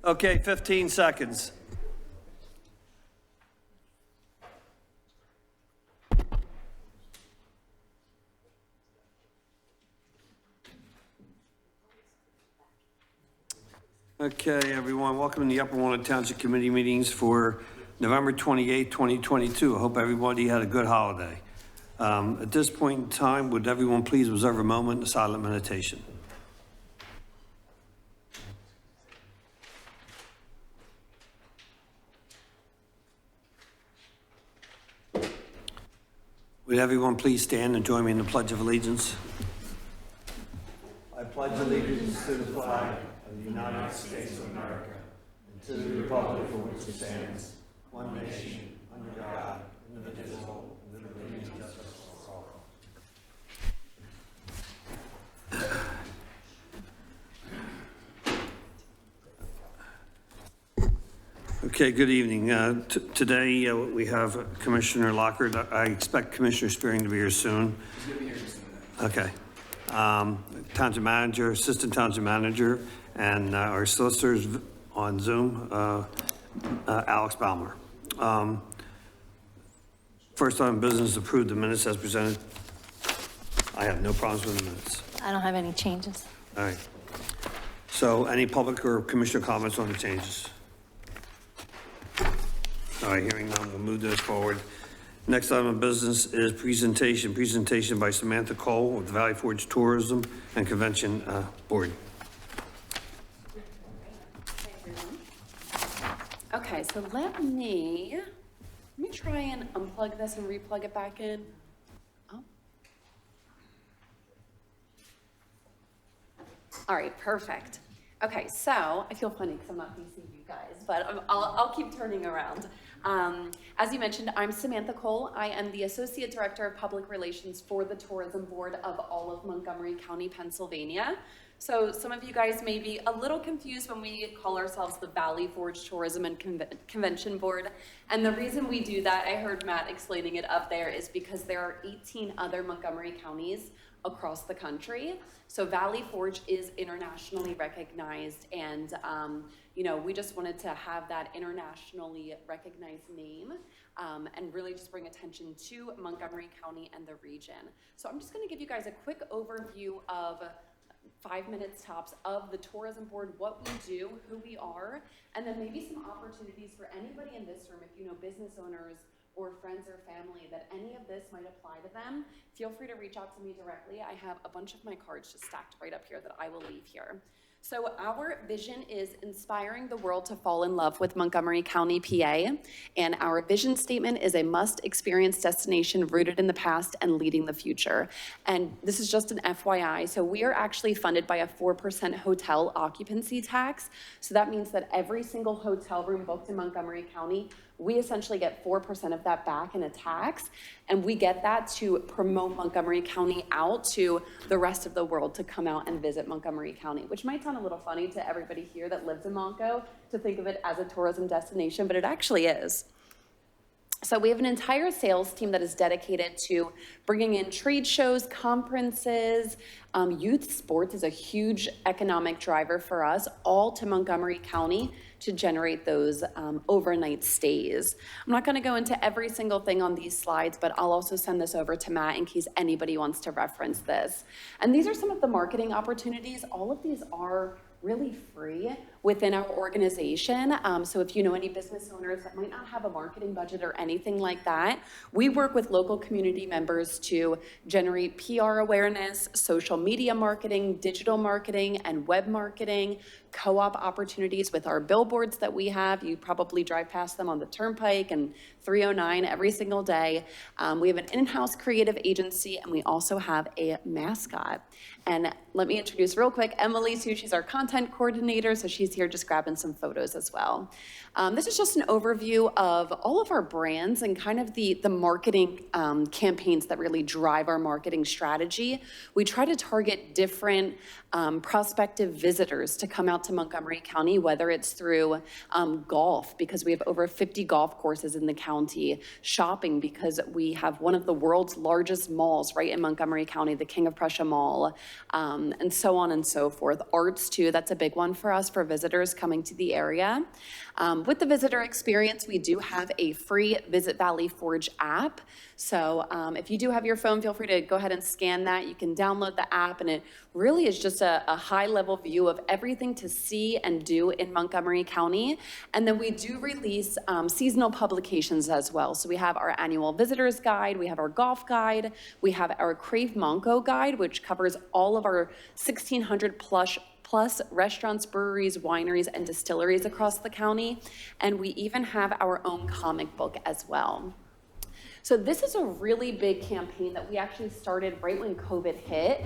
Okay, 15 seconds. Okay, everyone, welcome to the Upper Walnut Township Committee meetings for November 28, 2022. I hope everybody had a good holiday. At this point in time, would everyone please observe a moment of silent meditation? Would everyone please stand and join me in the Pledge of Allegiance? I pledge allegiance to the flag of the United States of America and to the republic for which it stands, one nation, under God, indivisible, with liberty and justice for all. Okay, good evening. Today we have Commissioner Lockhart. I expect Commissioner Spearing to be here soon. He's going to be here soon. Okay. Township Manager, Assistant Township Manager, and our solicitors on Zoom, Alex Balmer. First on business, approve the minutes as presented. I have no problems with the minutes. I don't have any changes. All right. So any public or commissioner comments on the changes? All right, hearing none, we'll move this forward. Next item of business is presentation by Samantha Cole of the Valley Forge Tourism and Convention Board. Hey everyone. Okay, so let me try and unplug this and replug it back in. Oh. All right, perfect. Okay, so I feel funny because I'm not facing you guys, but I'll keep turning around. As you mentioned, I'm Samantha Cole. I am the Associate Director of Public Relations for the Tourism Board of all of Montgomery County, Pennsylvania. So some of you guys may be a little confused when we call ourselves the Valley Forge Tourism and Convention Board. And the reason we do that, I heard Matt explaining it up there, is because there are 18 other Montgomery counties across the country. So Valley Forge is internationally recognized, and you know, we just wanted to have that internationally recognized name and really just bring attention to Montgomery County and the region. So I'm just going to give you guys a quick overview of 5 minutes tops of the tourism board, what we do, who we are, and then maybe some opportunities for anybody in this room, if you know business owners or friends or family that any of this might apply to them, feel free to reach out to me directly. I have a bunch of my cards just stacked right up here that I will leave here. So our vision is inspiring the world to fall in love with Montgomery County, PA, and our vision statement is a must-experience destination rooted in the past and leading the future. And this is just an FYI, so we are actually funded by a 4% hotel occupancy tax. So that means that every single hotel room booked in Montgomery County, we essentially get 4% of that back in a tax, and we get that to promote Montgomery County out to the rest of the world to come out and visit Montgomery County, which might sound a little funny to everybody here that lives in Monco to think of it as a tourism destination, but it actually is. So we have an entire sales team that is dedicated to bringing in trade shows, conferences, youth sports is a huge economic driver for us, all to Montgomery County to generate those overnight stays. I'm not gonna go into every single thing on these slides, but I'll also send this over to Matt in case anybody wants to reference this. And these are some of the marketing opportunities. All of these are really free within our organization. So if you know any business owners that might not have a marketing budget or anything like that, we work with local community members to generate PR awareness, social media marketing, digital marketing, and web marketing, co-op opportunities with our billboards that we have. You probably drive past them on the Turnpike and 309 every single day. We have an in-house creative agency, and we also have a mascot. And let me introduce real quick Emily Sue. She's our content coordinator, so she's here just grabbing some photos as well. This is just an overview of all of our brands and kind of the marketing campaigns that really drive our marketing strategy. We try to target different prospective visitors to come out to Montgomery County, whether it's through golf, because we have over 50 golf courses in the county, shopping, because we have one of the world's largest malls right in Montgomery County, the King of Prussia Mall, and so on and so forth. Arts too, that's a big one for us for visitors coming to the area. With the visitor experience, we do have a free Visit Valley Forge app. So if you do have your phone, feel free to go ahead and scan that. You can download the app, and it really is just a high-level view of everything to see and do in Montgomery County. And then we do release seasonal publications as well. So we have our annual visitors guide, we have our golf guide, we have our Crave Monco guide, which covers all of our 1,600 plus restaurants, breweries, wineries, and distilleries across the county. And we even have our own comic book as well. So this is a really big campaign that we actually started right when COVID hit.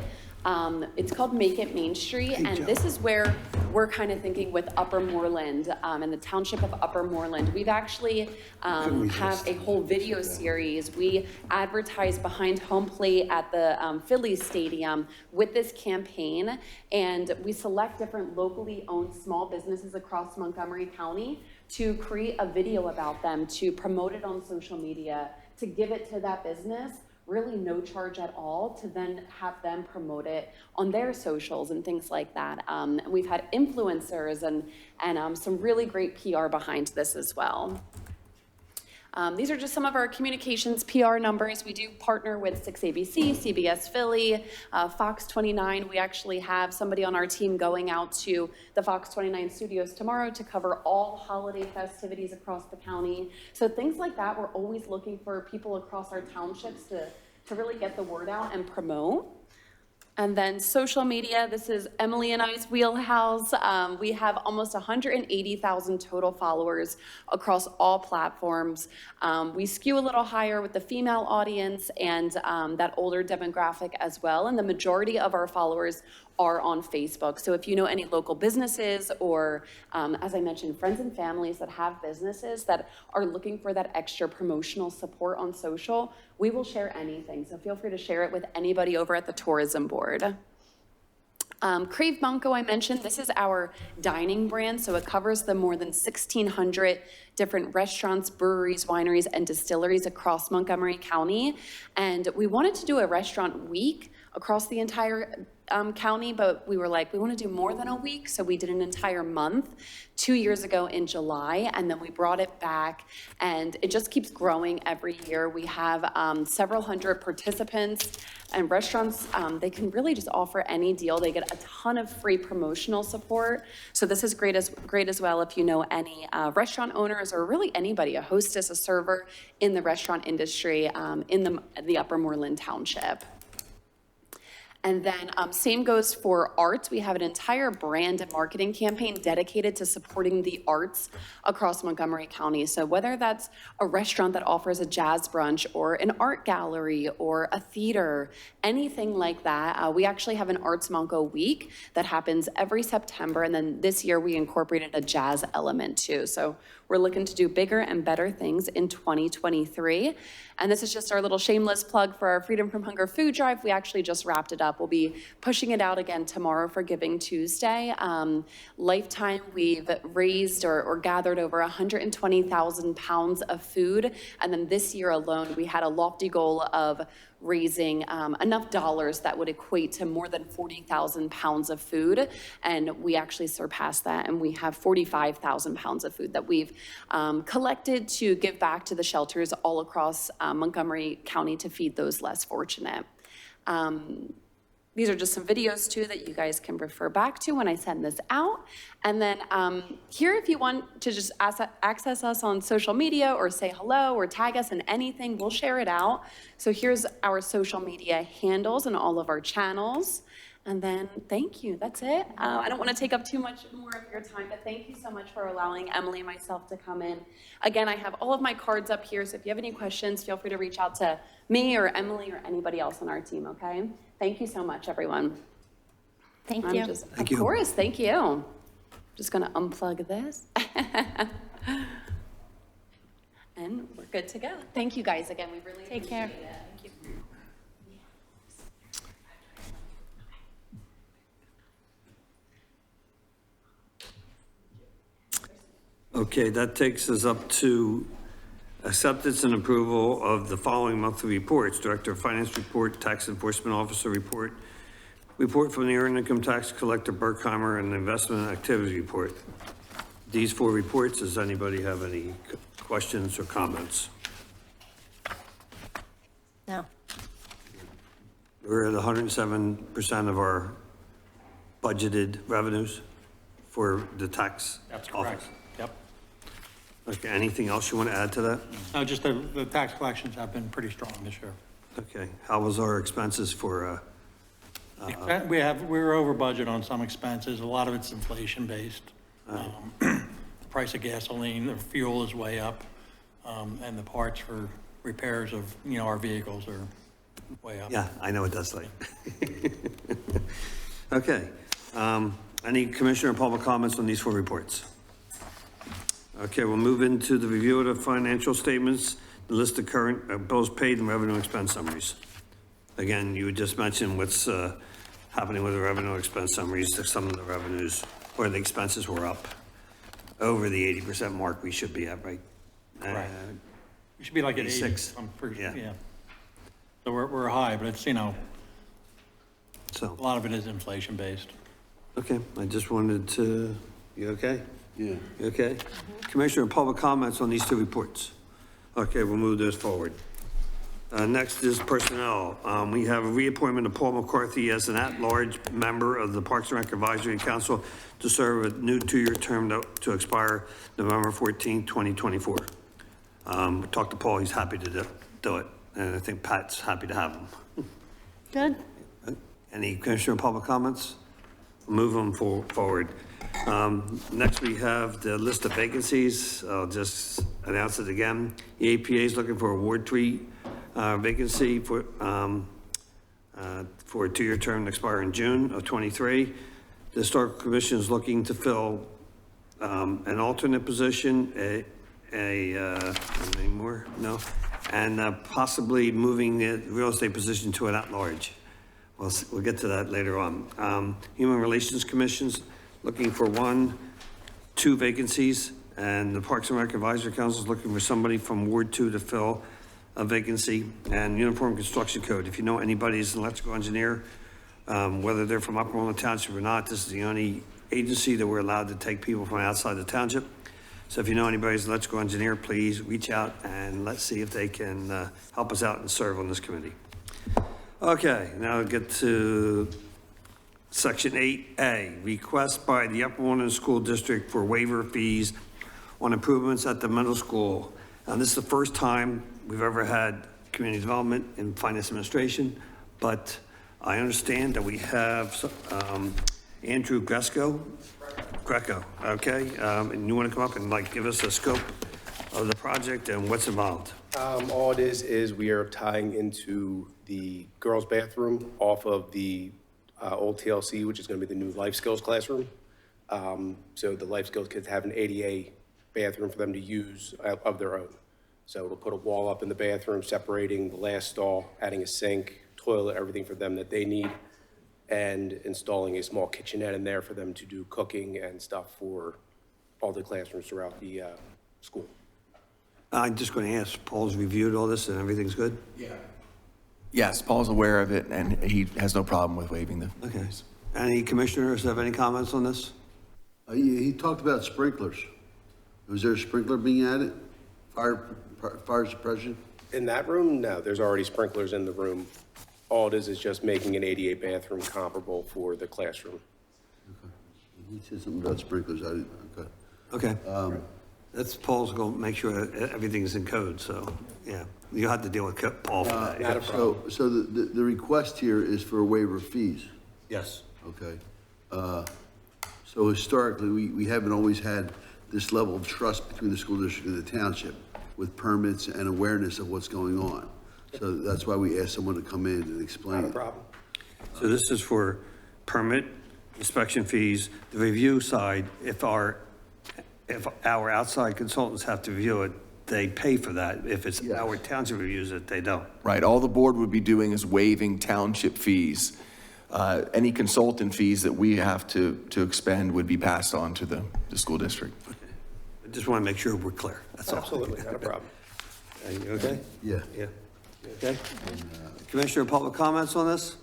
It's called Make It Main Street, and this is where we're kind of thinking with Upper Moreland and the township of Upper Moreland. We've actually have a whole video series. We advertise behind home plate at the Phillies Stadium with this campaign, and we select different locally owned small businesses across Montgomery County to create a video about them, to promote it on social media, to give it to that business, really no charge at all, to then have them promote it on their socials and things like that. We've had influencers and some really great PR behind this as well. These are just some of our communications PR numbers. We do partner with 6ABC, CBS Philly, Fox 29. We actually have somebody on our team going out to the Fox 29 studios tomorrow to cover all holiday festivities across the county. So things like that, we're always looking for people across our townships to really get the word out and promote. And then social media, this is Emily and I's wheelhouse. We have almost 180,000 total followers across all platforms. We skew a little higher with the female audience and that older demographic as well. And the majority of our followers are on Facebook. So if you know any local businesses or, as I mentioned, friends and families that have businesses that are looking for that extra promotional support on social, we will share anything. So feel free to share it with anybody over at the tourism board. Crave Banco, I mentioned, this is our dining brand, so it covers the more than 1,600 different restaurants, breweries, wineries, and distilleries across Montgomery County. And we wanted to do a restaurant week across the entire county, but we were like, we want to do more than a week, so we did an entire month 2 years ago in July, and then we brought it back, and it just keeps growing every year. We have several hundred participants, and restaurants, they can really just offer any deal. They get a ton of free promotional support, so this is great as well if you know any restaurant owners or really anybody, a hostess, a server in the restaurant industry in the Upper Moreland Township. And then same goes for arts. We have an entire brand and marketing campaign dedicated to supporting the arts across Montgomery County. So whether that's a restaurant that offers a jazz brunch or an art gallery or a theater, anything like that, we actually have an Arts Monco week that happens every September. And then this year we incorporated a jazz element too. So we're looking to do bigger and better things in 2023. And this is just our little shameless plug for our Freedom from Hunger food drive. We actually just wrapped it up. We'll be pushing it out again tomorrow for Giving Tuesday. Lifetime, we've raised or gathered over 120,000 pounds of food. And then this year alone, we had a lofty goal of raising enough dollars that would equate to more than 40,000 pounds of food. And we actually surpassed that. And we have 45,000 pounds of food that we've collected to give back to the shelters all across Montgomery County to feed those less fortunate. These are just some videos too that you guys can refer back to when I send this out. And then here, if you want to just access us on social media or say hello or tag us in anything, we'll share it out. So here's our social media handles and all of our channels. And then thank you, that's it. I don't want to take up too much more of your time, but thank you so much for allowing Emily and myself to come in. Again, I have all of my cards up here, so if you have any questions, feel free to reach out to me or Emily or anybody else on our team, okay? Thank you so much, everyone. Thank you. Of course, thank you. Just gonna unplug this. And we're good to go. Thank you guys again, we really Take care. appreciate it. Thank you. Okay, that takes us up to acceptance and approval of the following monthly reports: Director of Finance report, Tax Enforcement Officer report, report from the Earned Income Tax Collector Berkheimer, and the Investment Activity report. These four reports, does anybody have any questions or comments? No. We're at 107% of our budgeted revenues for the tax That's correct. office. Yep. Okay, anything else you want to add to that? No, just the tax collections have been pretty strong this year. Okay, how was our expenses for, We're over budget on some expenses. A lot of it's inflation based. The price of gasoline, the fuel is way up, and the parts for repairs of, our vehicles are way up. Yeah, I know it does, like. Okay, any commissioner or public comments on these 4 reports? Okay, we'll move into the review of the financial statements, the list of current bills paid and revenue expense summaries. Again, you just mentioned what's happening with the revenue expense summaries, some of the revenues or the expenses were up over the 80% mark we should be at, right? Right. We should be like at 80. 86. I'm pretty, Yeah. yeah. So we're high, but it's, a So, lot of it is inflation based. okay, I just wanted to, you okay? Yeah. You okay? Commissioner, public comments on these 2 reports. Okay, we'll move this forward. Next is personnel. We have a reappointment of Paul McCarthy as an at-large member of the Parks and Rec Advisory Council to serve a new 2-year term to expire November 14, 2024. Talked to Paul, he's happy to do it, and I think Pat's happy to have him. Good. Any commissioner public comments? Move them forward. Next, we have the list of vacancies. I'll just announce it again. The APA is looking for a Ward 3 vacancy for a 2-year term to expire in June of 23. The Historical Commission is looking to fill an alternate position, any more? No? And possibly moving the real estate position to an at-large. We'll get to that later on. Human Relations Commission's looking for 2 vacancies, and the Parks and Rec Advisory Council is looking for somebody from Ward 2 to fill a vacancy. And Uniform Construction Code, if you know anybody who's an electrical engineer, whether they're from Upper Walnut Township or not, this is the only agency that we're allowed to take people from outside the township. So if you know anybody who's an electrical engineer, please reach out and let's see if they can help us out and serve on this committee. Okay, now we'll get to Section 8A, request by the Upper Walnut School District for waiver fees on improvements at the middle school. Now, this is the first time we've ever had community development in finance administration, but I understand that we have Andrew Greco, okay? And you want to come up and give us a scope of the project and what's involved? All it is we are tying into the girls' bathroom off of the old TLC, which is going to be the new life skills classroom. So the life skills kids have an ADA bathroom for them to use of their own. So it'll put a wall up in the bathroom, separating the last stall, adding a sink, toilet, everything for them that they need, and installing a small kitchenette in there for them to do cooking and stuff for all the classrooms throughout the school. I'm just going to ask, Paul's reviewed all this and everything's good? Yes, Paul's aware of it, and he has no problem with waiving the Okay. fees. Any commissioners have any comments on this? He talked about sprinklers. Was there a sprinkler being added? Fire suppression? In that room, no, there's already sprinklers in the room. All it is just making an ADA bathroom comparable for the classroom. He said something about sprinklers. I didn't, Okay. That's Paul's going to make sure everything's in code, so, yeah. You'll have to deal with Paul for that. Not a problem. So the request here is for a waiver of fees. Yes. Okay. So historically, we haven't always had this level of trust between the school district and the township with permits and awareness of what's going on. So that's why we asked someone to come in and explain Not a it. problem. So this is for permit, inspection fees, the review side, if our outside consultants have to review it, they pay for that. If it's Yes. our township reviews it, they don't. Right, all the board would be doing is waiving township fees. Any consultant fees that we have to expend would be passed on to the school district. I just want to make sure we're clear, that's all. Absolutely, not a problem. Are you okay? Yeah. Yeah. Okay. Commissioner, public comments on this?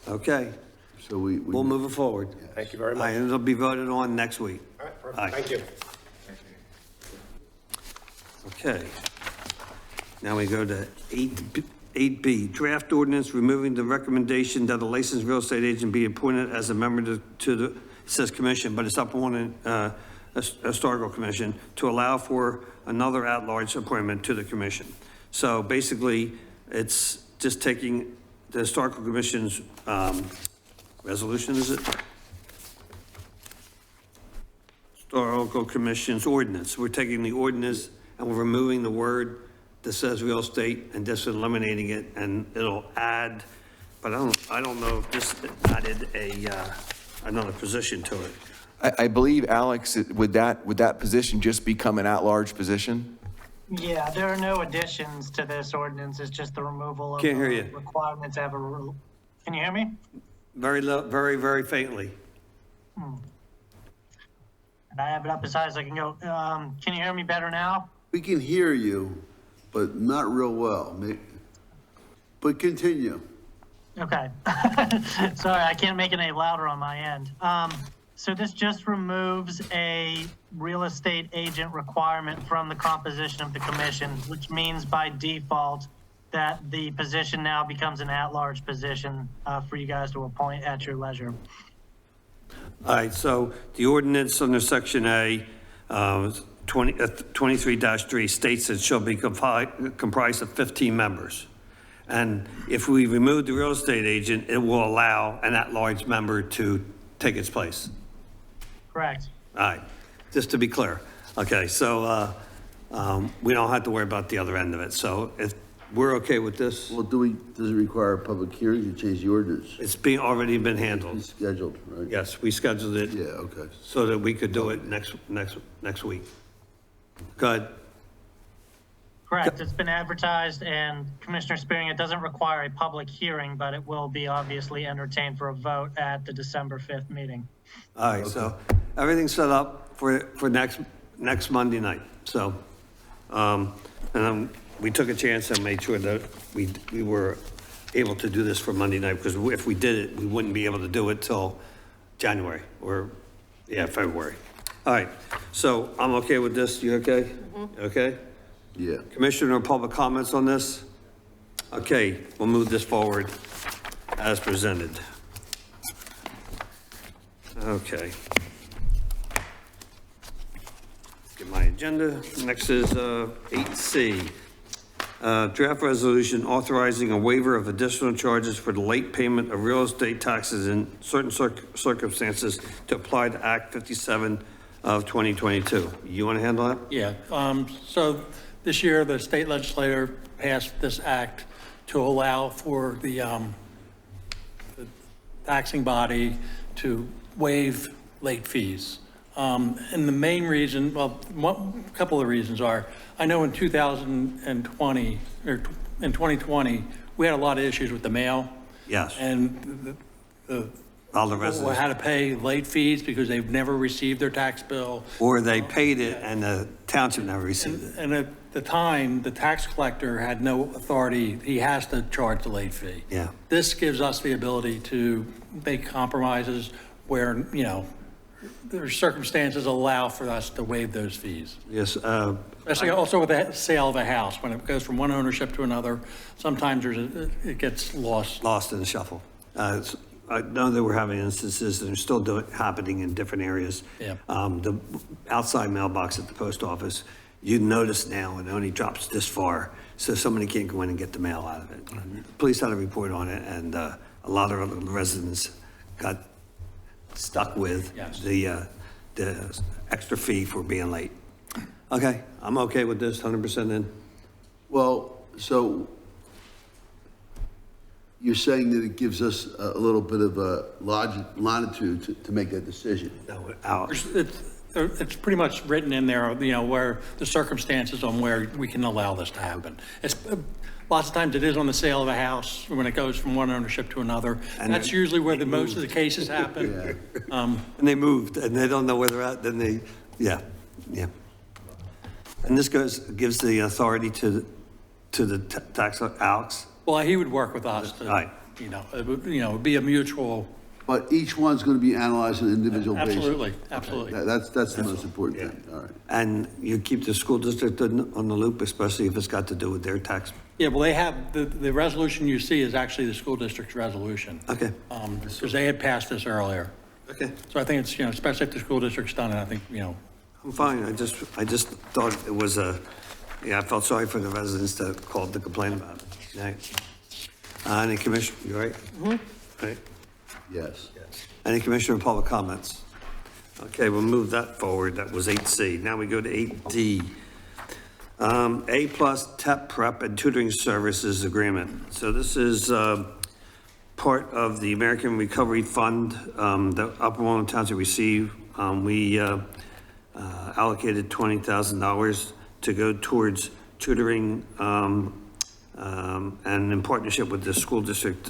Okay, So we. we'll move it forward. Thank you very All much. right, and it'll be voted on next week. All right, Aye. perfect. Thank you. Okay. Now we go to 8B, draft ordinance removing the recommendation that a licensed real estate agent be appointed as a member to the, it says commission, but it's up on historical commission, to allow for another at-large appointment to the commission. So basically, it's just taking the historical commission's resolution, is it? Historical Commission's ordinance. We're taking the ordinance and we're removing the word that says real estate and just eliminating it, and it'll add, but I don't know if this added another position to it. I believe, Alex, would that position just become an at-large position? Yeah, there are no additions to this ordinance. It's just the removal of Can't hear the you. requirement to have a rule. Can you hear me? Very low, very, very faintly. And I have it up as high as I can go. Can you hear me better now? We can hear you, but not real well. But continue. Okay. Sorry, I can't make it any louder on my end. So this just removes a real estate agent requirement from the composition of the commission, which means by default that the position now becomes an at-large position for you guys to appoint at your leisure. All right, so the ordinance under section A, 23-3 states it shall be comprised of 15 members. And if we remove the real estate agent, it will allow an at-large member to take its place. Correct. All right, just to be clear. Okay, so we don't have to worry about the other end of it. So if we're okay with this, Well, does it require a public hearing to change the ordinance? it's already been handled. It's scheduled, right? Yes, we scheduled it. Yeah, okay. So that we could do it next week. Good. Correct. It's been advertised, and Commissioner Spearing, it doesn't require a public hearing, but it will be obviously entertained for a vote at the December 5th meeting. All right, so everything's set up for next Monday night. So, and then we took a chance and made sure that we were able to do this for Monday night, because if we did it, we wouldn't be able to do it till January or, February. All right, so I'm okay with this. You okay? Okay? Yeah. Commissioner, public comments on this? Okay, we'll move this forward as presented. Okay. Get my agenda. Next is 8C. Draft resolution authorizing a waiver of additional charges for the late payment of real estate taxes in certain circumstances to apply to Act 57 of 2022. You want to handle that? Yeah, so this year, the state legislature passed this act to allow for the taxing body to waive late fees. And the main reason, well, a couple of reasons are, I know in 2020, or in 2020, we had a lot of issues with the mail. Yes. And All the people residents. had to pay late fees because they've never received their tax bill. Or they paid it and the township never received it. And at the time, the tax collector had no authority. He has to charge the late fee. Yeah. This gives us the ability to make compromises where, their circumstances allow for us to waive those fees. Yes. Especially also with the sale of a house, when it goes from one ownership to another, sometimes it gets lost. Lost in the shuffle. I know that we're having instances and they're still happening in different areas. Yeah. The outside mailbox at the post office, you notice now it only drops this far, so somebody can't go in and get the mail out of it. The police had a report on it, and a lot of other residents got stuck with Yes. the extra fee for being late. Okay, I'm okay with this, 100% in. Well, so you're saying that it gives us a little bit of a latitude to make that decision? No, out. It's pretty much written in there, where the circumstances on where we can allow this to happen. It's, lots of times it is on the sale of a house when it goes from one ownership to another. And that's usually where most of the cases happen. And they moved and they don't know where they're at, then they, yeah. And this gives the authority to the tax, Alex? Well, he would work with us to, Right. it would be a mutual. But each one's going to be analyzed on an individual basis? Absolutely, absolutely. That's the most important thing, all right. And you keep the school district on the loop, especially if it's got to do with their tax. Yeah, well, they have, the resolution you see is actually the school district's resolution. Okay. Because they had passed this earlier. Okay. So I think it's, especially if the school district's done it, I think, I'm fine. I just thought it was I felt sorry for the residents that called to complain about it. Right. Any commissioner, you all right? Mm-hmm. Right. Yes. Any commissioner public comments? Okay, we'll move that forward. That was 8C. Now we go to 8D. A+ TEP Prep and Tutoring Services Agreement. So this is part of the American Recovery Fund that Upper Walnut Township received. We allocated $20,000 to go towards tutoring and in partnership with the school district,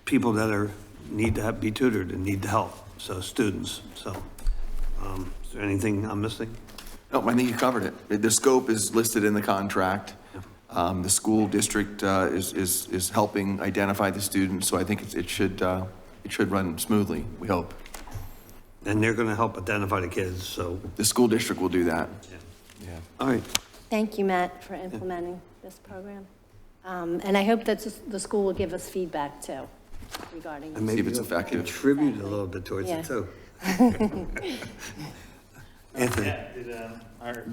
people that need to be tutored and need the help, so students. So is there anything I'm missing? No, I think you covered it. The scope is listed in the contract. The school district is helping identify the students, so I think it should run smoothly, we hope. And they're going to help identify the kids, so. The school district will do that. Yeah. All right. Thank you, Matt, for implementing this program. And I hope that the school will give us feedback too regarding. And maybe if it's effective. contribute a little bit towards Yeah. it too. Anthony,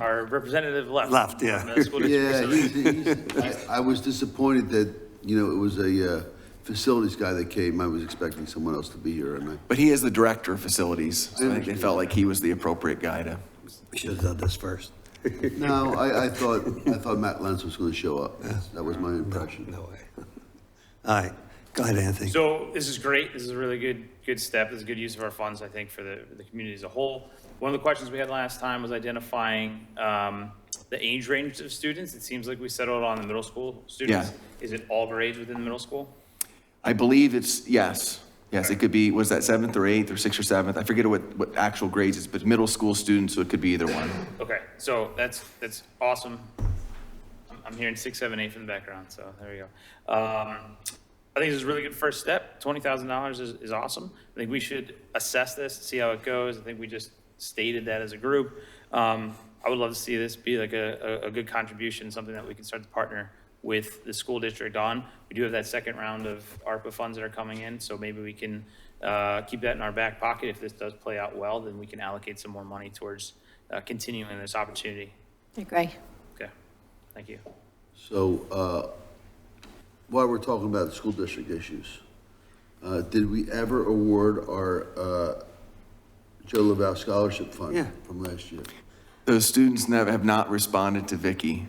Our representative left. Left, yeah. From the school district, so Yeah, I was disappointed that, it was a facilities guy that came. I was expecting someone else to be here, and But he is the director of facilities, so I think they felt like he was the appropriate guy to. we should have done this first. no, I thought Matt Lentz was going to show up. That was my impression. No way. All right, go ahead, Anthony. So this is great. This is a really good step. This is a good use of our funds, I think, for the community as a whole. One of the questions we had last time was identifying the age range of students. It seems like we settled on the middle school students. Yeah. Is it all grades within the middle school? I believe it's, yes, it could be, was that 7th or 8th or 6th or 7th? I forget what actual grades is, but middle school students, so it could be either one. Okay, so that's awesome. I'm hearing 6, 7, 8 from the background, so there we go. I think this is a really good first step. $20,000 is awesome. I think we should assess this, see how it goes. I think we just stated that as a group. I would love to see this be like a good contribution, something that we can start to partner with the school district on. We do have that second round of ARPA funds that are coming in, so maybe we can keep that in our back pocket. If this does play out well, then we can allocate some more money towards continuing this opportunity. Agree. Okay, thank you. So, while we're talking about the school district issues, did we ever award our Joe LaValle Scholarship Fund from last year? Those students have not responded to Vicky.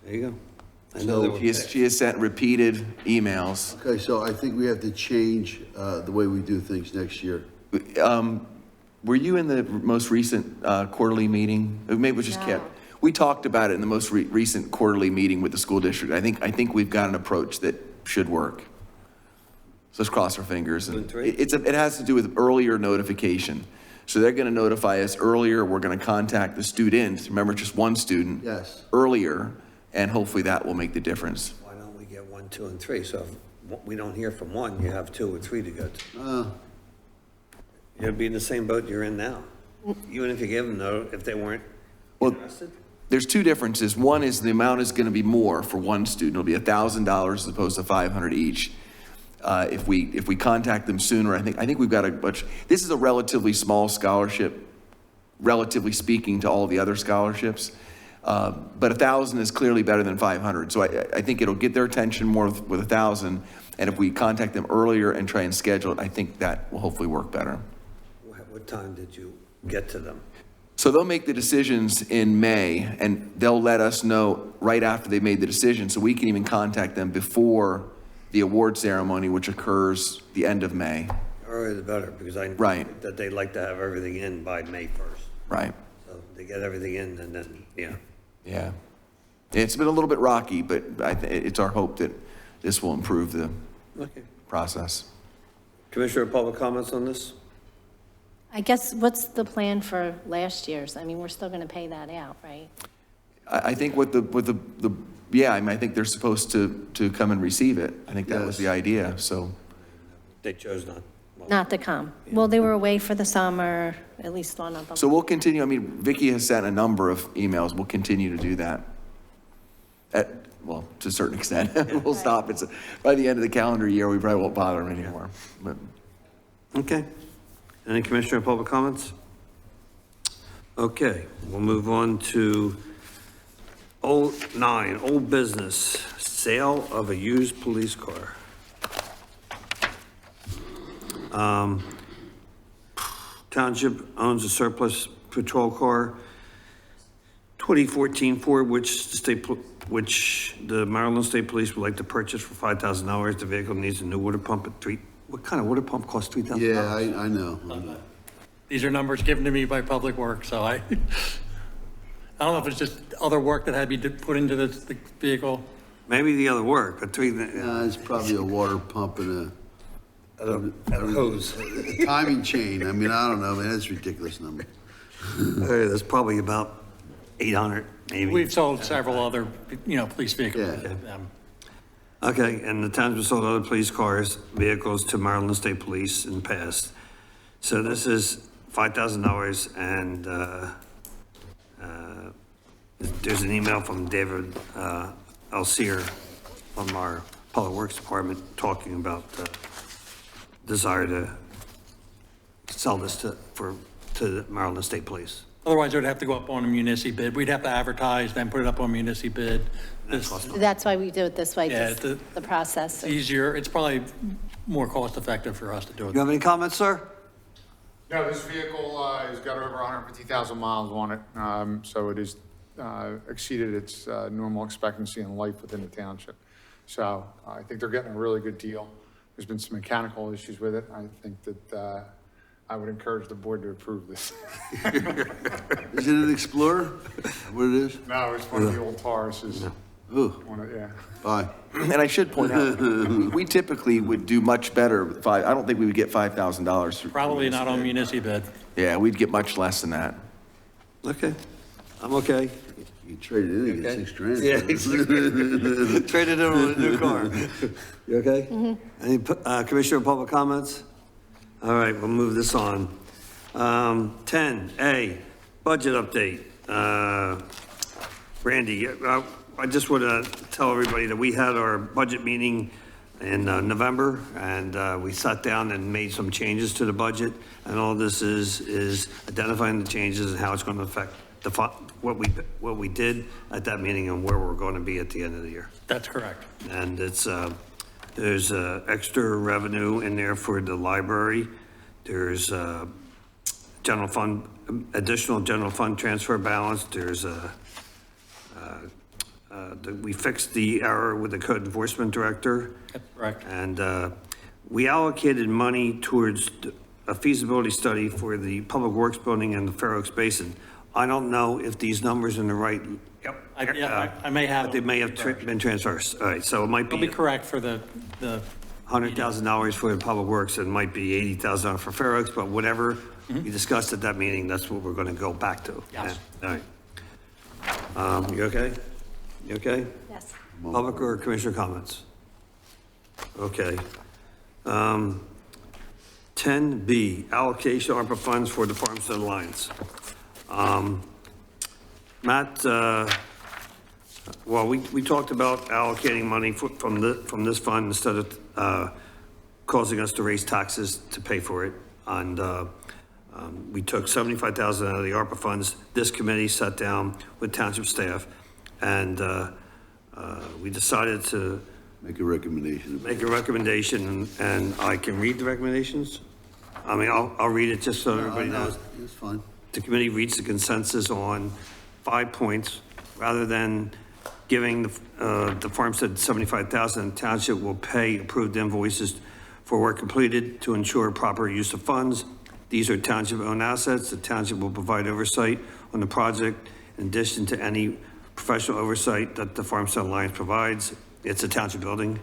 There you go. So She has sent repeated emails. Okay, so I think we have to change the way we do things next year. Were you in the most recent quarterly meeting? Maybe it was just No. Kip. We talked about it in the most recent quarterly meeting with the school district. I think we've got an approach that should work. So let's cross our fingers. And it has to do with earlier notification. So they're going to notify us earlier. We're going to contact the student. Remember, just one student. Yes. Earlier, and hopefully that will make the difference. Why don't we get 1, 2, and 3? So if we don't hear from one, you have 2 or 3 to go to. You'll be in the same boat you're in now. Even if you give them, though, if they weren't interested. There's two differences. One is the amount is going to be more for one student. It'll be $1,000 as opposed to $500 each. If we contact them sooner, I think we've got a bunch. This is a relatively small scholarship, relatively speaking to all the other scholarships. But 1,000 is clearly better than 500. So I think it'll get their attention more with 1,000. And if we contact them earlier and try and schedule it, I think that will hopefully work better. What time did you get to them? So they'll make the decisions in May, and they'll let us know right after they made the decision, so we can even contact them before the award ceremony, which occurs the end of May. Earlier the better, because I know Right. that they like to have everything in by May 1st. Right. So they get everything in and then, Yeah. It's been a little bit rocky, but it's our hope that this will improve the Okay. process. Commissioner, public comments on this? I guess, what's the plan for last year's? I mean, we're still going to pay that out, right? I think I think they're supposed to come and receive it. I think that was the idea, so. They chose not. Not to come. Well, they were away for the summer, at least one of them. So we'll continue. I mean, Vicky has sent a number of emails. We'll continue to do that. Well, to a certain extent. We'll stop. By the end of the calendar year, we probably won't bother them anymore. But. Okay. Any commissioner public comments? Okay, we'll move on to 9, old business, sale of a used police car. Township owns a surplus patrol car, 2014 Ford, which the Maryland State Police would like to purchase for $5,000. The vehicle needs a new water pump at what kind of water pump costs $3,000? Yeah, I know. These are numbers given to me by Public Works, so I don't know if it's just other work that had to be put into the vehicle. Maybe the other work, but It's probably a water pump and a hose. a timing chain. I mean, I don't know, man, that's a ridiculous number. That's probably about 800, maybe. We've sold several other, police vehicles. Yeah. Okay, and the towns have sold other police cars, vehicles to Maryland State Police in the past. So this is $5,000, and there's an email from David Alseer from our Public Works Department talking about the desire to sell this to the Maryland State Police. Otherwise, it would have to go up on a municipal bid. We'd have to advertise, then put it up on municipal bid. That's why we do it this way, Yeah, just the process. It's easier, it's probably more cost-effective for us to do it. You have any comments, sir? No, this vehicle has got over 150,000 miles on it, so it has exceeded its normal expectancy in life within the township. So I think they're getting a really good deal. There's been some mechanical issues with it. I think that I would encourage the board to approve this. Is it an Explorer? What it is? No, it's one of the old Tauruses. Ooh, Yeah. bye. And I should point out, we typically would do much better with I don't think we would get $5,000. Probably not on municipal bid. Yeah, we'd get much less than that. Okay, I'm okay. You traded in and get $6,000. Yeah, traded in with a new car. You okay? Any Commissioner public comments? All right, we'll move this on. 10A, budget update. Randy, I just want to tell everybody that we had our budget meeting in November, and we sat down and made some changes to the budget, and all this is identifying the changes and how it's going to affect what we did at that meeting and where we're going to be at the end of the year. That's correct. And it's, there's extra revenue in there for the library. There's general fund, additional general fund transfer balance. There's we fixed the error with the code enforcement director. That's correct. And we allocated money towards a feasibility study for the Public Works building and the Fair Oaks Basin. I don't know if these numbers are in the right. Yep. I may have. But they may have been transferred. All right, so it might It'll be be correct for the $100,000 for the Public Works, and it might be $80,000 for Fair Oaks, but whatever we discussed at that meeting, that's what we're going to go back to. Yes. Yeah, all right. You okay? You okay? Yes. Public or commissioner comments? Okay. 10B, allocation ARPA funds for the Farmstead Alliance. Matt, well, we talked about allocating money from this fund instead of causing us to raise taxes to pay for it. And we took $75,000 out of the ARPA funds. This committee sat down with township staff, and we decided to Make a recommendation. and I can read the recommendations. I mean, I'll read it just so everybody knows. It's fine. The committee reached a consensus on 5 points. Rather than giving the farmstead $75,000, the township will pay approved invoices for work completed to ensure proper use of funds. These are township-owned assets. The township will provide oversight on the project in addition to any professional oversight that the Farmstead Alliance provides. It's a township building.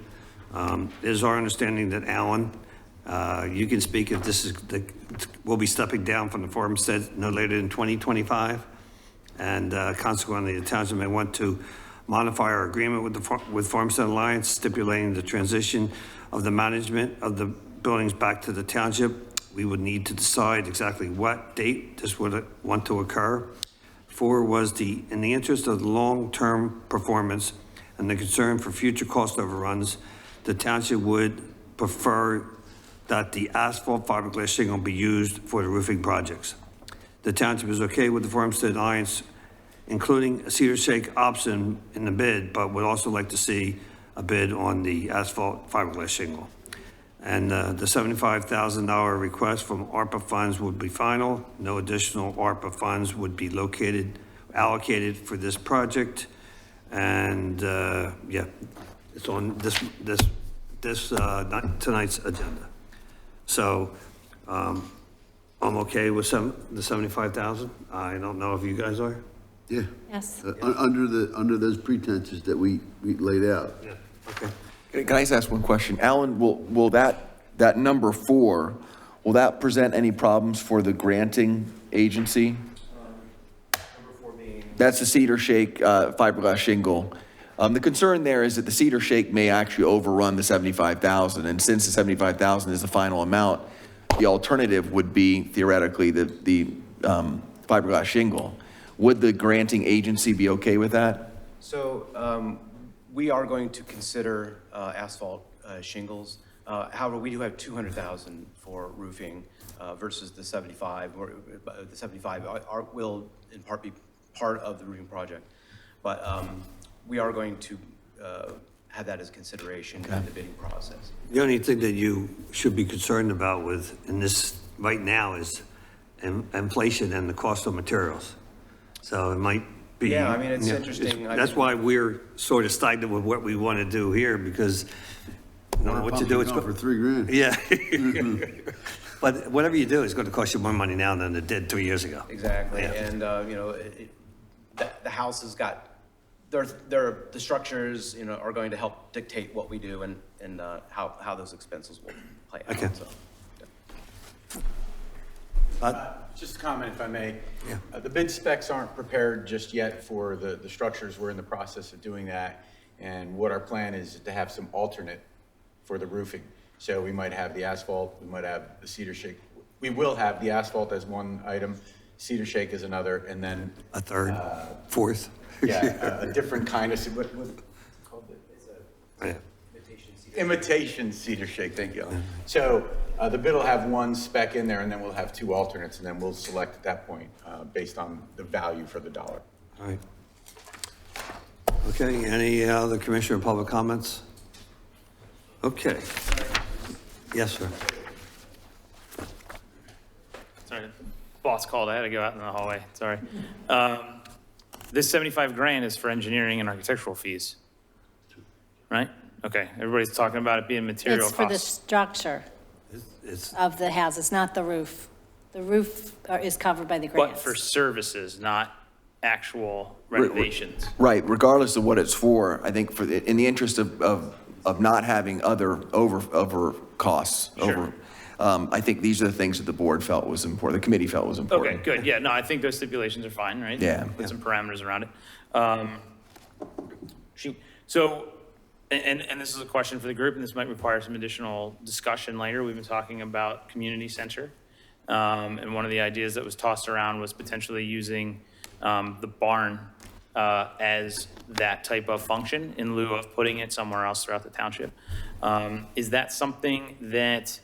It is our understanding that Alan, you can speak if this is we'll be stepping down from the farmstead no later than 2025. And consequently, the township may want to modify our agreement with Farmstead Alliance, stipulating the transition of the management of the buildings back to the township. We would need to decide exactly what date this would want to occur. 4 was in the interest of the long-term performance and the concern for future cost overruns, the township would prefer that the asphalt fiberglass shingle be used for the roofing projects. The township is okay with the Farmstead Alliance, including a Cedar Shake option in the bid, but would also like to see a bid on the asphalt fiberglass shingle. And the $75,000 request from ARPA funds would be final. No additional ARPA funds would be allocated for this project. And, yeah, it's on tonight's agenda. So, I'm okay with the 75,000. I don't know if you guys are. Yeah. Yes. Under those pretenses that we laid out. Yeah. Okay. Can I just ask one question? Alan, will that number 4, will that present any problems for the granting agency? That's the cedar shake fiberglass shingle. The concern there is that the cedar shake may actually overrun the 75,000, and since the 75,000 is the final amount, the alternative would be theoretically the fiberglass shingle. Would the granting agency be okay with that? So we are going to consider asphalt shingles. However, we do have 200,000 for roofing versus the 75. The 75 will in part be part of the roofing project, but we are going to have that as consideration in the bidding process. The only thing that you should be concerned about in this right now is inflation and the cost of materials. So it might be. Yeah, I mean, it's interesting. That's why we're sort of stagnant with what we want to do here, because you know what to do. It's for $3,000. Yeah. But whatever you do, it's going to cost you more money now than it did 3 years ago. Exactly, Yeah. and you know, the house has got, the structures, you know, are going to help dictate what we do and how those expenses will play out. Okay. So, Just a comment, if I may. Yeah. The bid specs aren't prepared just yet for the structures. We're in the process of doing that. And what our plan is to have some alternate for the roofing. So we might have the asphalt, we might have the cedar shake. We will have the asphalt as one item, cedar shake as another, and then. A third, fourth. Yeah, a different kind of, what called it? It's a Yeah. imitation cedar shake, thank you. So the bid will have one spec in there, and then we'll have 2 alternates, and then we'll select at that point based on the value for the dollar. All right. Okay, any other commissioner or public comments? Okay. Yes, sir. Sorry, boss called. I had to go out in the hallway. Sorry. This 75 grand is for engineering and architectural fees, right? Okay, everybody's talking about it being material It's for the costs. structure It's, of the houses, not the roof. The roof is covered by the But grants. for services, not actual renovations. Right, regardless of what it's for, I think in the interest of not having other over costs, Sure. I think these are the things that the board felt was important, the committee felt was important. Okay, good. Yeah, no, I think those stipulations are fine, right? Yeah. Put some parameters around it. So, and this is a question for the group, and this might require some additional discussion later. We've been talking about community center. And one of the ideas that was tossed around was potentially using the barn as that type of function in lieu of putting it somewhere else throughout the township. Is that something that,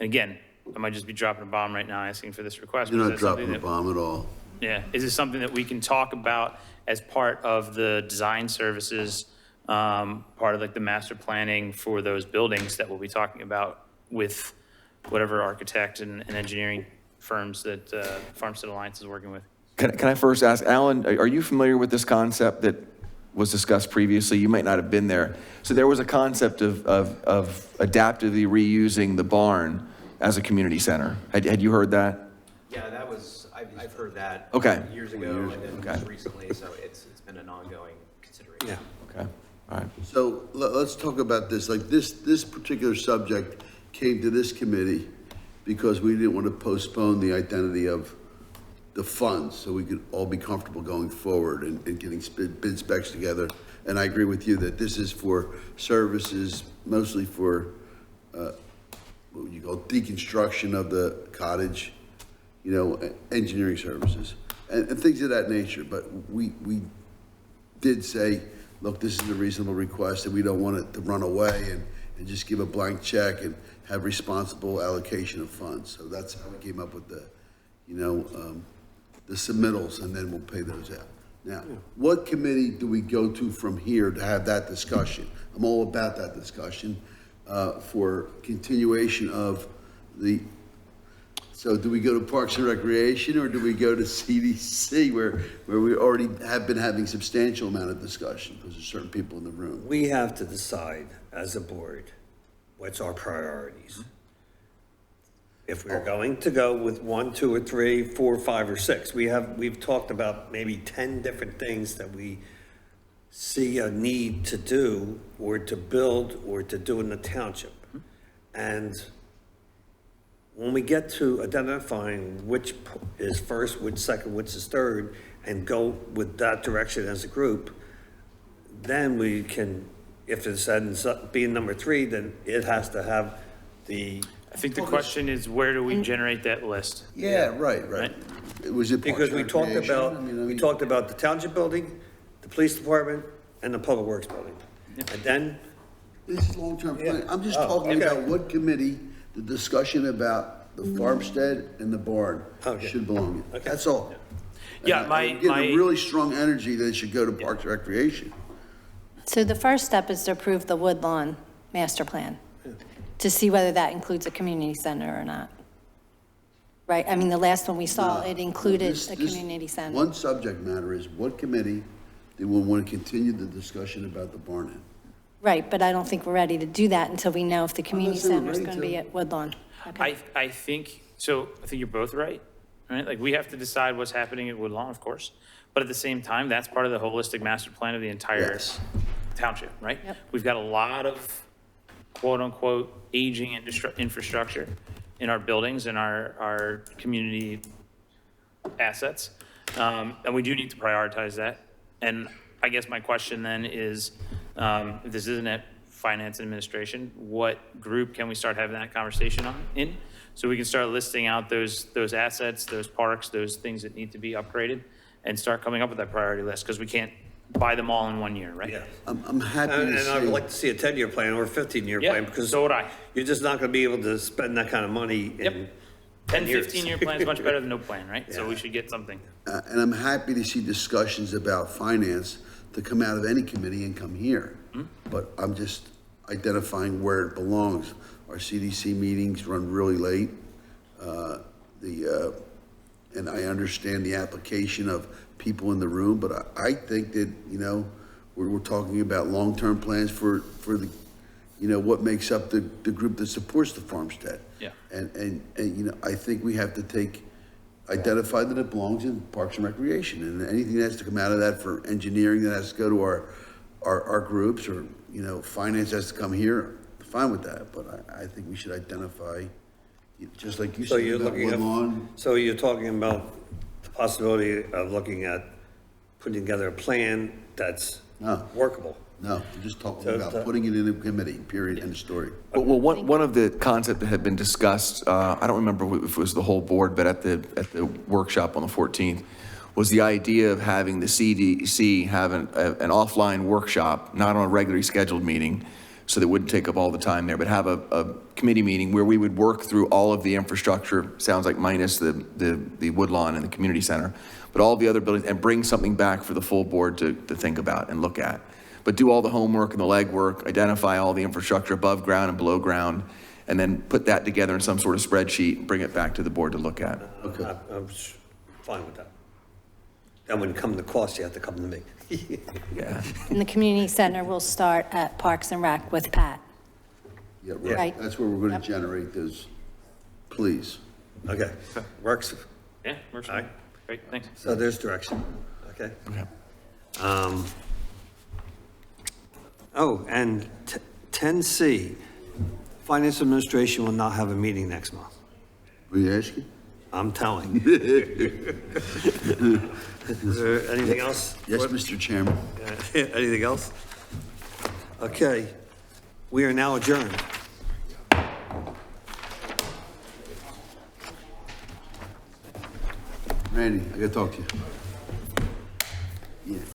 again, I might just be dropping a bomb right now asking for this request. You're but not is that something dropping a bomb at all. Yeah, is this something that we can talk about as part of the design services, part of like the master planning for those buildings that we'll be talking about with whatever architect and engineering firms that Farmstead Alliance is working with? Can I first ask, Alan, are you familiar with this concept that was discussed previously? You might not have been there. So there was a concept of adaptively reusing the barn as a community center. Had you heard that? yeah, that was, I've heard that Okay. years ago and then Okay. just recently, so it's been an ongoing consideration. yeah. Okay, all right. So let's talk about this. Like this particular subject came to this committee because we didn't want to postpone the identity of the funds so we could all be comfortable going forward and getting bid specs together. And I agree with you that this is for services, mostly for, what would you call deconstruction of the cottage, you know, engineering services and things of that nature. But we did say, look, this is a reasonable request and we don't want it to run away and just give a blank check and have responsible allocation of funds. So that's how we came up with the, you know, the submittals, and then we'll pay those out. Now, what committee do we go to from here to have that discussion? I'm all about that discussion for continuation of the So do we go to Parks and Recreation, or do we go to CDC, where we already have been having substantial amount of discussion, because there's certain people in the room? We have to decide as a board, what's our priorities. If we're going to go with 1, 2, or 3, 4, 5, or 6, we've talked about maybe 10 different things that we see a need to do, or to build, or to do in the township. And when we get to identifying which is first, which second, which is third, and go with that direction as a group, then we can, if it ends up being number 3, then it has to have the. I think the question is, where do we generate that list? Yeah, right. Was it Parks Because and we talked Recreation? about, I mean, we talked about the township building, the police department, and the public works building. And then, This is long-term planning. I'm just Oh, talking okay. about what committee the discussion about the farmstead and the barn Okay. should belong in. Okay. That's all. Yeah, And my- I'm getting my- a really strong energy that it should go to Parks and Recreation. So the first step is to approve the Woodlawn master plan, to see whether that includes a community center or not. Right? I mean, the last one we saw, it included This- a this community center. One subject matter is what committee they will want to continue the discussion about the barn in. Right, but I don't think we're ready to do that until we know if the community saying we're center is ready going to be to. at Woodlawn. Okay. I think you're both right, right? Like, we have to decide what's happening at Woodlawn, of course. But at the same time, that's part of the holistic master plan of the entire Yes. township, right? Yep. We've got a lot of quote-unquote aging infrastructure in our buildings and our community assets. And we do need to prioritize that. And I guess my question then is, if this isn't at finance and administration, what group can we start having that conversation in? So we can start listing out those assets, those parks, those things that need to be upgraded, and start coming up with that priority list, because we can't buy them all in 1 year, right? yeah. I'm happy And to and I would see, like to see a 10-year plan or a 15-year Yeah, plan, because so would I. you're just not going to be able to spend that kind of money Yep. in 10, years. 15-year plan is much better than no plan, right? So Yeah. we should get something. and I'm happy to see discussions about finance to come out of any committee and come here. But I'm just identifying where it belongs. Our CDC meetings run really late. And I understand the application of people in the room, but I think that, we're talking about long-term plans for the, what makes up the group that supports the farmstead. Yeah. And, I think we have to identify that it belongs in Parks and Recreation, and anything that has to come out of that for engineering that has to go to our groups, or, finance has to come here, fine with that, but I think we should identify, just like you So said you're about looking Woodlawn. So you're talking about the possibility of looking at putting together a plan that's No. workable. No, we're just talking So- about putting it in a committee, period, end of story. Well, one of the concepts that had been discussed, I don't remember if it was the whole board, but at the workshop on the 14th, was the idea of having the CDC have an offline workshop, not on a regularly scheduled meeting, so that it wouldn't take up all the time there, but have a committee meeting where we would work through all of the infrastructure, sounds like minus the Woodlawn and the community center, but all the other buildings, and bring something back for the full board to think about and look at. But do all the homework and the legwork, identify all the infrastructure above ground and below ground, and then put that together in some sort of spreadsheet and bring it back to the board to look at. Okay. I'm fine with that. And when it comes to cost, you have to come to me. Yeah. And the community center will start at Parks and Rec with Pat. Yeah, Right. right. That's where we're going to generate those, please. Okay, works. Yeah, works. All right. Great, thanks. So there's direction, okay? Okay. Oh, and 10C, Finance Administration will not have a meeting next month. Were you asking? I'm telling. Is there anything else? Yes, Mr. Chairman. Anything else? Okay, we are now adjourned. Randy, I got to talk to you. Yeah.